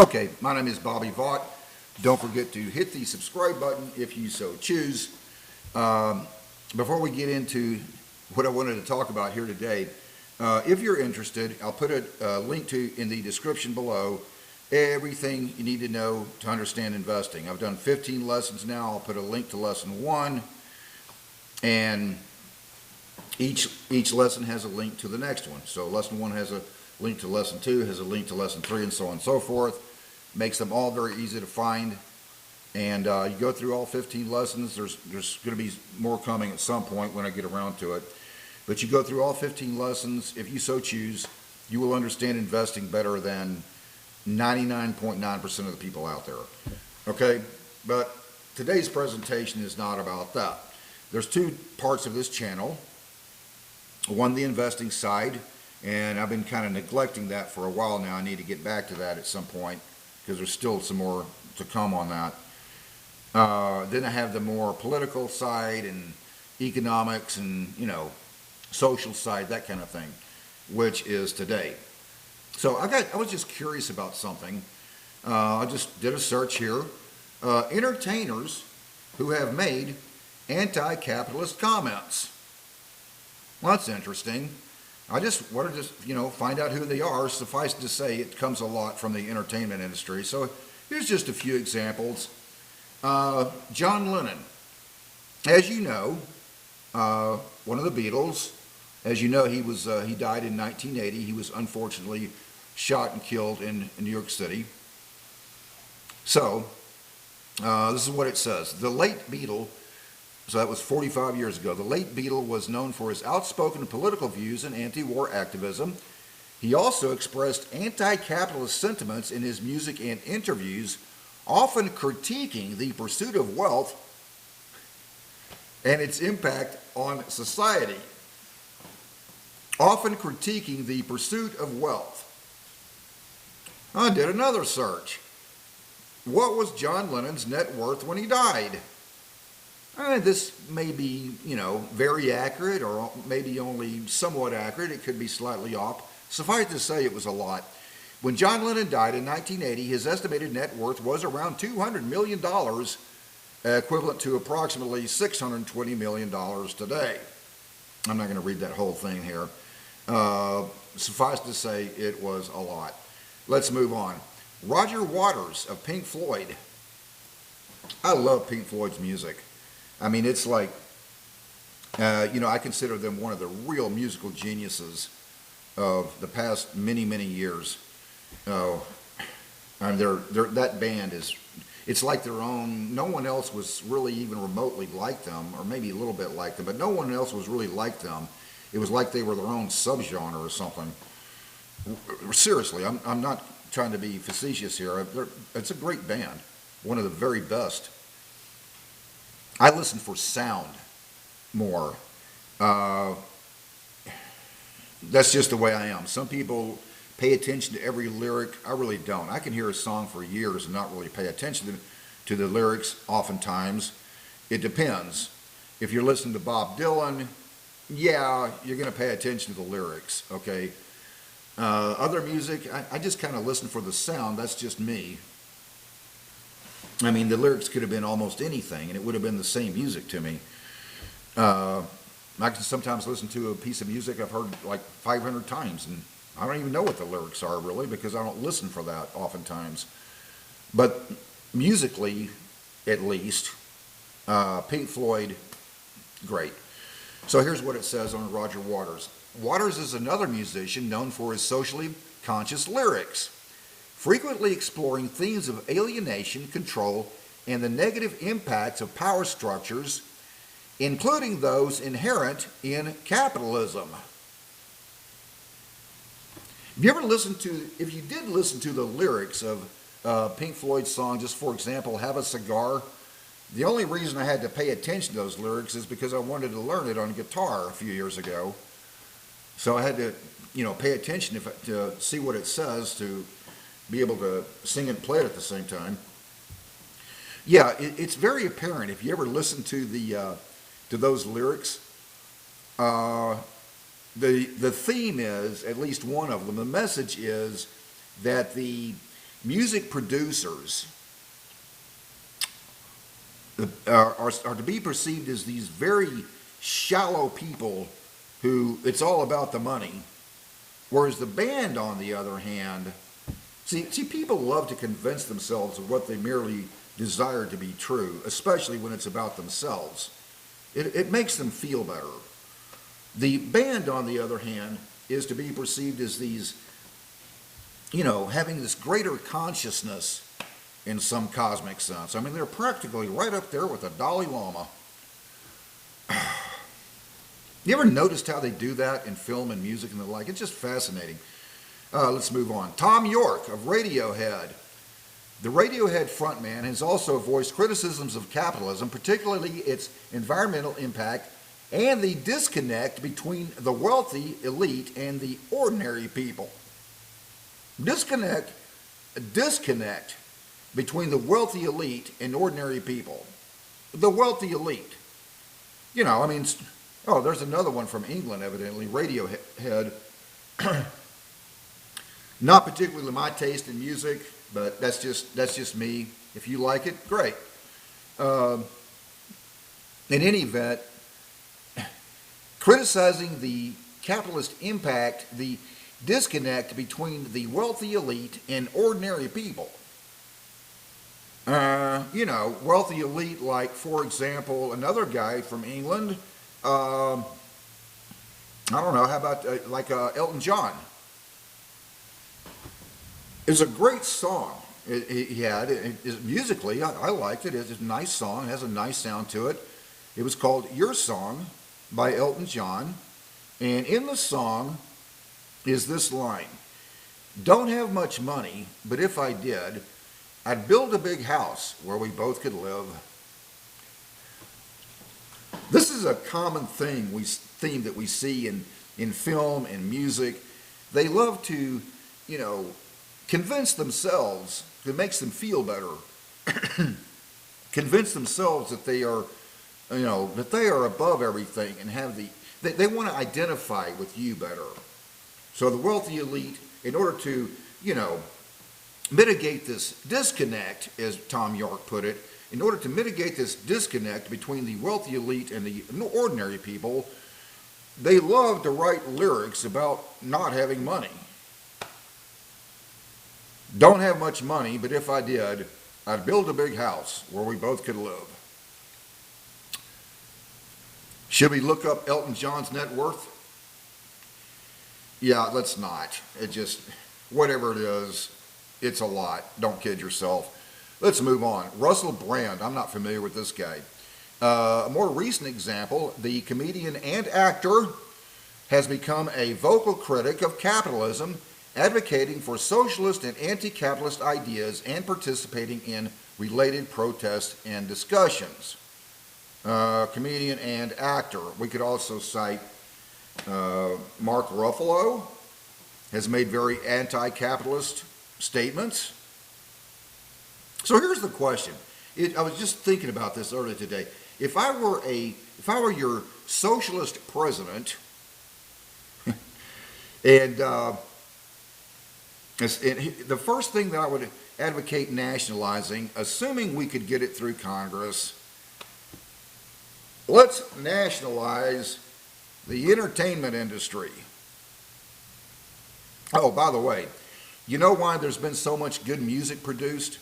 Okay, my name is Bobby Vaught. Don't forget to hit the subscribe button if you so choose. Before we get into what I wanted to talk about here today, if you're interested, I'll put a link to in the description below everything you need to know to understand investing. I've done 15 lessons now. I'll put a link to lesson 1, and each lesson has a link to the next one. So lesson 1 has a link to lesson 2, has a link to lesson 3, and so on and so forth. Makes them all very easy to find. And you go through all 15 lessons. There's going to be more coming at some point when I get around to it. But you go through all 15 lessons. If you so choose, you will understand investing better than 99.9% of the people out there. Okay? But today's presentation is not about that. There's 2 parts of this channel. One, the investing side, and I've been kind of neglecting that for a while now. I need to get back to that at some point because there's still some more to come on that. Then I have the more political side and economics and, social side, that kind of thing, which is today. So I was just curious about something. I just did a search here. Entertainers who have made anti-capitalist comments. Well, that's interesting. I just wanted to, find out who they are. Suffice to say, it comes a lot from the entertainment industry. So here's just a few examples. John Lennon, as you know, one of the Beatles. As you know, he died in 1980. He was unfortunately shot and killed in New York City. So this is what it says. The late Beatle. So that was 45 years ago. The late Beatle was known for his outspoken political views and anti-war activism. He also expressed anti-capitalist sentiments in his music and interviews, often critiquing the pursuit of wealth and its impact on society. Often critiquing the pursuit of wealth. I did another search. What was John Lennon's net worth when he died? This may be, very accurate or maybe only somewhat accurate. It could be slightly off. Suffice to say, it was a lot. When John Lennon died in 1980, his estimated net worth was around $200 million, equivalent to approximately $620 million today. I'm not going to read that whole thing here. Suffice to say, it was a lot. Let's move on. Roger Waters of Pink Floyd. I love Pink Floyd's music. I mean, it's like, I consider them one of the real musical geniuses of the past many, many years. That band it's like their own. No one else was really even remotely like them, or maybe a little bit like them, but no one else was really like them. It was like they were their own subgenre or something. Seriously, I'm not trying to be facetious here. It's a great band, one of the very best. I listen for sound more. That's just the way I am. Some people pay attention to every lyric. I really don't. I can hear a song for years and not really pay attention to the lyrics oftentimes. It depends. If you're listening to Bob Dylan, yeah, you're going to pay attention to the lyrics, okay? Other music, I just kind of listen for the sound. That's just me. I mean, the lyrics could have been almost anything, and it would have been the same music to me. I can sometimes listen to a piece of music I've heard like 500 times, and I don't even know what the lyrics are, really, because I don't listen for that oftentimes. But musically, at least, Pink Floyd, great. So here's what it says on Roger Waters. Waters is another musician known for his socially conscious lyrics, frequently exploring themes of alienation, control, and the negative impacts of power structures, including those inherent in capitalism. If you did listen to the lyrics of Pink Floyd's song, just for example, Have a Cigar, the only reason I had to pay attention to those lyrics is because I wanted to learn it on guitar a few years ago. So I had to, pay attention to see what it says to be able to sing and play it at the same time. Yeah, it's very apparent if you ever listen to those lyrics. The theme is, at least one of them, the message is that the music producers are to be perceived as these very shallow people who it's all about the money, whereas the band, on the other hand, see, people love to convince themselves of what they merely desire to be true, especially when it's about themselves. It makes them feel better. The band, on the other hand, is to be perceived as these, having this greater consciousness in some cosmic sense. I mean, they're practically right up there with the Dalai Lama. You ever noticed how they do that in film and music and the like? It's just fascinating. Let's move on. Tom York of Radiohead. The Radiohead frontman has also voiced criticisms of capitalism, particularly its environmental impact and the disconnect between the wealthy elite and the ordinary people. Disconnect between the wealthy elite and ordinary people. The wealthy elite. There's another one from England, evidently, Radiohead. Not particularly my taste in music, but that's just me. If you like it, great. In any event, criticizing the capitalist impact, the disconnect between the wealthy elite and ordinary people. Wealthy elite, like, for example, another guy from England, I don't know, how about Elton John? It's a great song. Musically, I liked it. It's a nice song. It has a nice sound to it. It was called Your Song by Elton John. And in the song is this line: "Don't have much money, but if I did, I'd build a big house where we both could live." This is a common theme that we see in film and music. They love to, convince themselves, it makes them feel better, convince themselves that they are, above everything and they want to identify with you better. So the wealthy elite, in order to, mitigate this disconnect, as Tom York put it, in order to mitigate this disconnect between the wealthy elite and the ordinary people, they love to write lyrics about not having money. Don't have much money, but if I did, I'd build a big house where we both could live. Should we look up Elton John's net worth? Yeah, let's not. Whatever it is, it's a lot. Don't kid yourself. Let's move on. Russell Brand. I'm not familiar with this guy. A more recent example, the comedian and actor has become a vocal critic of capitalism, advocating for socialist and anti-capitalist ideas and participating in related protests and discussions. Comedian and actor. We could also cite Mark Ruffalo has made very anti-capitalist statements. So here's the question. I was just thinking about this earlier today. If I were your socialist president, and the first thing that I would advocate nationalizing, assuming we could get it through Congress, let's nationalize the entertainment industry. Oh, by the way, you know why there's been so much good music produced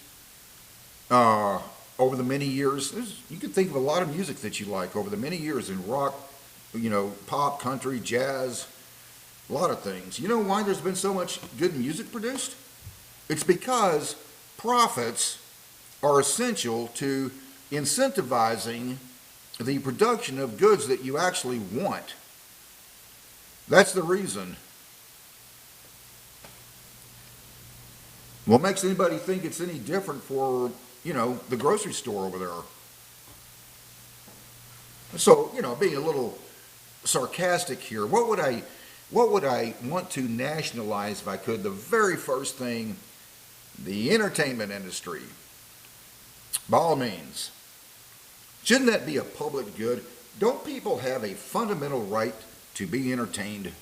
over the many years? You can think of a lot of music that you like over the many years in rock, pop, country, jazz, a lot of things. You know why there's been so much good music produced? It's because profits are essential to incentivizing the production of goods that you actually want. That's the reason. What makes anybody think it's any different for, the grocery store over there? So, being a little sarcastic here, what would I want to nationalize if I could? The very first thing, the entertainment industry. By all means. Shouldn't that be a public good? Don't people have a fundamental right to be entertained?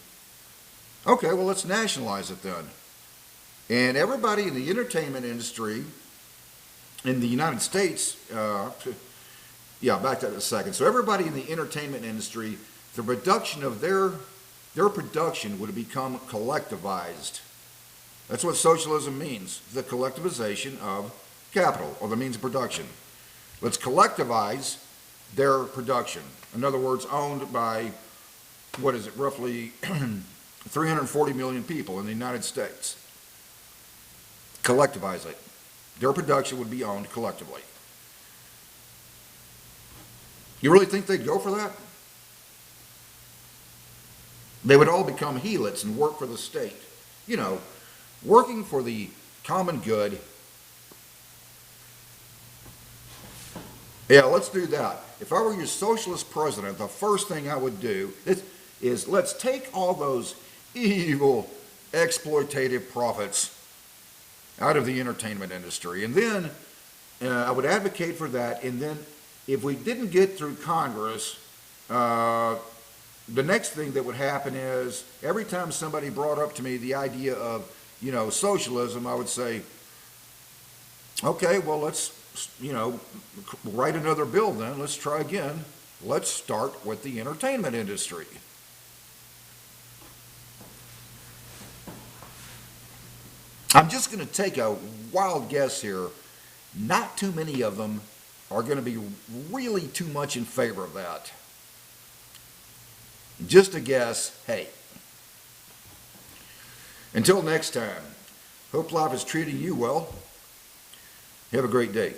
Okay, well, let's nationalize it then. And everybody in the entertainment industry in the United States, back to that in a second. So everybody in the entertainment industry, the production of their production would become collectivized. That's what socialism means, the collectivization of capital, or the means of production. Let's collectivize their production. In other words, owned by, roughly 340 million people in the United States. Collectivize it. Their production would be owned collectively. You really think they'd go for that? They would all become helots and work for the state. You know, working for the common good. Yeah, let's do that. If I were your socialist president, the first thing I would do is let's take all those evil, exploitative profits out of the entertainment industry. And then I would advocate for that. And then if we didn't get through Congress, the next thing that would happen is every time somebody brought up to me the idea of, socialism, I would say, okay, well, let's, write another bill then. Let's try again. Let's start with the entertainment industry. I'm just going to take a wild guess here. Not too many of them are going to be really too much in favor of that. Just a guess, hey. Until next time, hope life is treating you well. Have a great day.